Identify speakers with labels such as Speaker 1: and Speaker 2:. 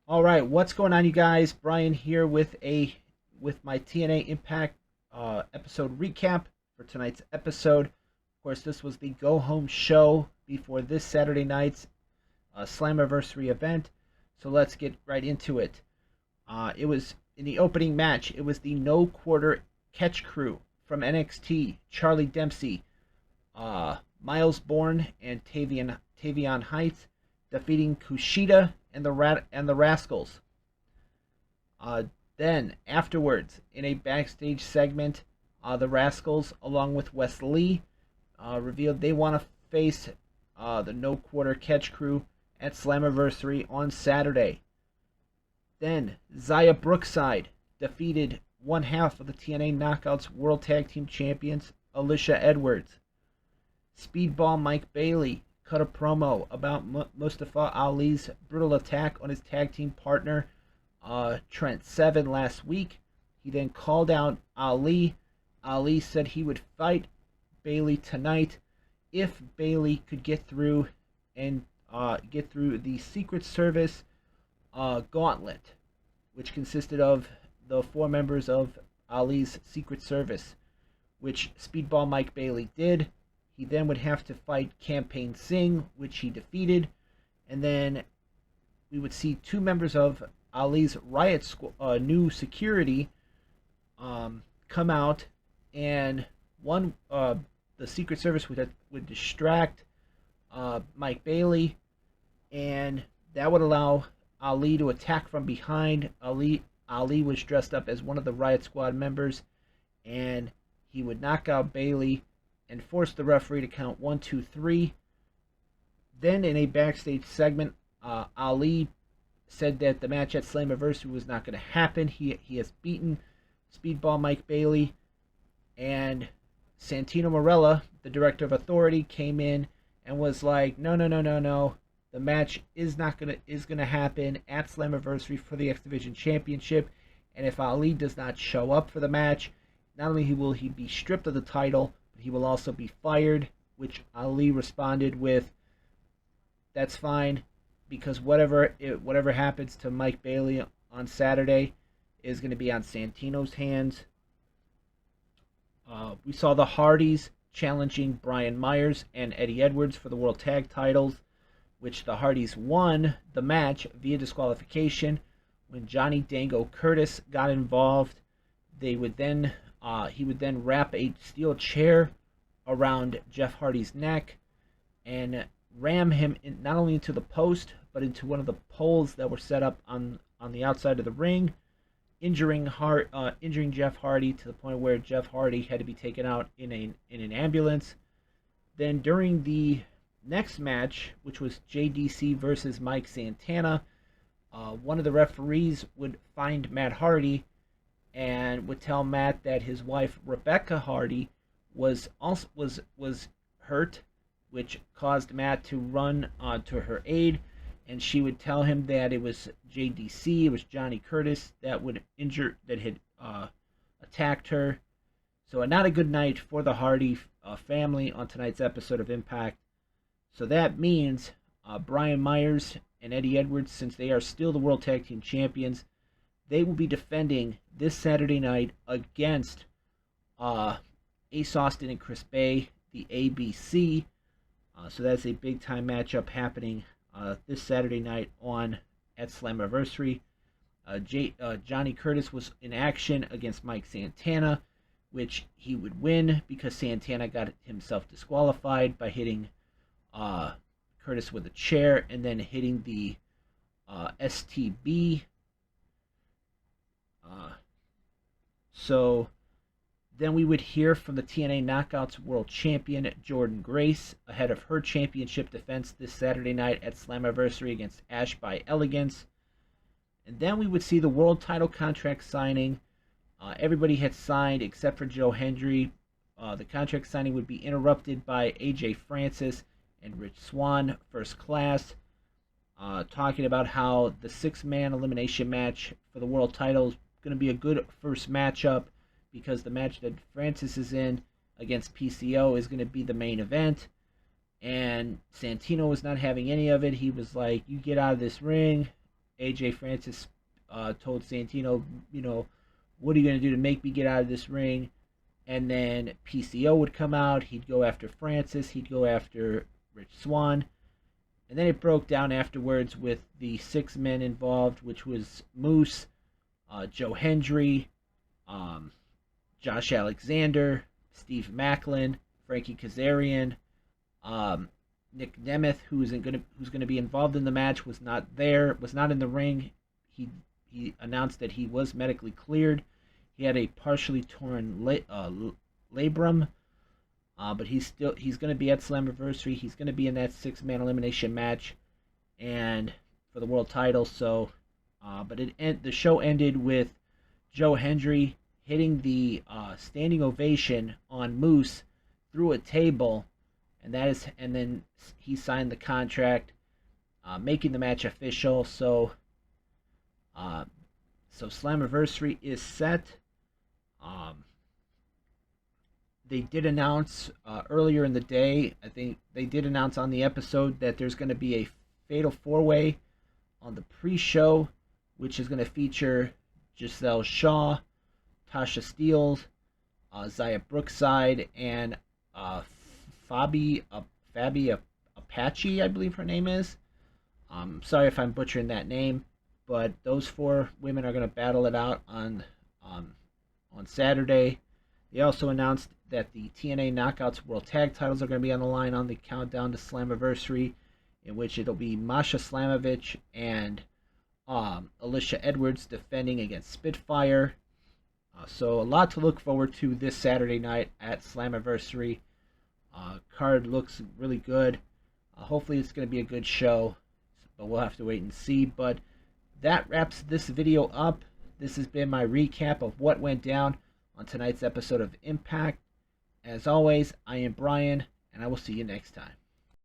Speaker 1: All right, what's going on, you guys? Brian here with my TNA Impact episode recap for tonight's episode. Of course, this was the go home show before this Saturday night's Slammiversary event. So let's get right into it. It was in the opening match. It was the No Quarter Catch Crew from NXT: Charlie Dempsey, Miles Bourne, and Tavion Heights, defeating Kushida and the Rascals. Uh, then afterwards, in a backstage segment, the Rascals, along with Wes Lee, revealed they want to face the No Quarter Catch Crew at Slammiversary on Saturday. Then Zaya Brookside defeated one half of the TNA Knockouts World Tag Team Champions, Alicia Edwards. Speedball Mike Bailey cut a promo about Mustafa Ali's brutal attack on his tag team partner, Trent Seven, last week. He then called out Ali. Ali said he would fight Bailey tonight if Bailey could get through the Secret Service gauntlet, which consisted of the four members of Ali's Secret Service, which Speedball Mike Bailey did. He then would have to fight Campaign Singh, which he defeated, and then we would see two members of Ali's Riot new security come out, and the Secret Service would distract Mike Bailey, and that would allow Ali to attack from behind. Ali was dressed up as one of the Riot Squad members, and he would knock out Bailey and force the referee to count 1, 2, 3. Then in a backstage segment, Ali said that the match at Slammiversary was not going to happen. He has beaten Speedball Mike Bailey, and Santino Marella, the director of Authority, came in and was like, no. The match is gonna happen at Slammiversary for the X Division Championship, and if Ali does not show up for the match, not only will he be stripped of the title, but he will also be fired. Which Ali responded with, "That's fine, because whatever happens to Mike Bailey on Saturday is going to be on Santino's hands." We saw the Hardys challenging Brian Myers and Eddie Edwards for the World Tag Titles, which the Hardys won the match via disqualification. When Johnny Dango Curtis got involved, he would then wrap a steel chair around Jeff Hardy's neck and ram him not only into the post, but into one of the poles that were set up on the outside of the ring, injuring Jeff Hardy to the point where Jeff Hardy had to be taken out in an ambulance. Then during the next match, which was JDC versus Mike Santana, one of the referees would find Matt Hardy and would tell Matt that his wife Rebecca Hardy was hurt, which caused Matt to run to her aid, and she would tell him that it was JDC, it was Johnny Curtis that had attacked her. So not a good night for the Hardy family on tonight's episode of Impact. So that means Brian Myers and Eddie Edwards, since they are still the World Tag Team Champions, they will be defending this Saturday night against Ace Austin and Chris Bay, the ABC. So that's a big time matchup happening this Saturday night at Slammiversary. Johnny Curtis was in action against Mike Santana, which he would win because Santana got himself disqualified by hitting Curtis with a chair and then hitting the STB. So then we would hear from the TNA Knockouts World Champion Jordynne Grace ahead of her championship defense this Saturday night at Slammiversary against Ash by Elegance. And then we would see the world title contract signing. Everybody had signed except for Joe Hendry. The contract signing would be interrupted by AJ Francis and Rich Swann, First Class, talking about how the 6-man elimination match for the world title is going to be a good first matchup, because the match that Francis is in against PCO is going to be the main event. And Santino was not having any of it. He was like, "You get out of this ring. AJ Francis told Santino, what are you going to do to make me get out of this ring? And then PCO would come out. He'd go after Francis. He'd go after Rich Swann. And then it broke down afterwards with the 6 men involved, which was Moose, Joe Hendry, Josh Alexander, Steve Macklin, Frankie Kazarian, Nick Nemeth, who's going to be involved in the match, was not in the ring. He announced that he was medically cleared. He had a partially torn labrum, but he's going to be at Slammiversary. He's going to be in that 6-man elimination match, and for the world title. So, but the show ended with Joe Hendry hitting the standing ovation on Moose through a table, and then he signed the contract, making the match official. So Slammiversary is set. They did announce earlier in the day, I think they did announce on the episode that there's going to be a Fatal 4-Way on the pre-show, which is going to feature Giselle Shaw, Tasha Steelz, Zaya Brookside, and Fabi Apache, I believe her name is. Sorry if I'm butchering that name, but those 4 women are going to battle it out on Saturday. They also announced that the TNA Knockouts World Tag Titles are going to be on the line on the Countdown to Slammiversary, in which it'll be Masha Slamovich and Alicia Edwards defending against Spitfire. So a lot to look forward to this Saturday night at Slammiversary. Card looks really good. Hopefully it's going to be a good show, but we'll have to wait and see. But that wraps this video up. This has been my recap of what went down on tonight's episode of Impact. As always, I am Brian, and I will see you next time.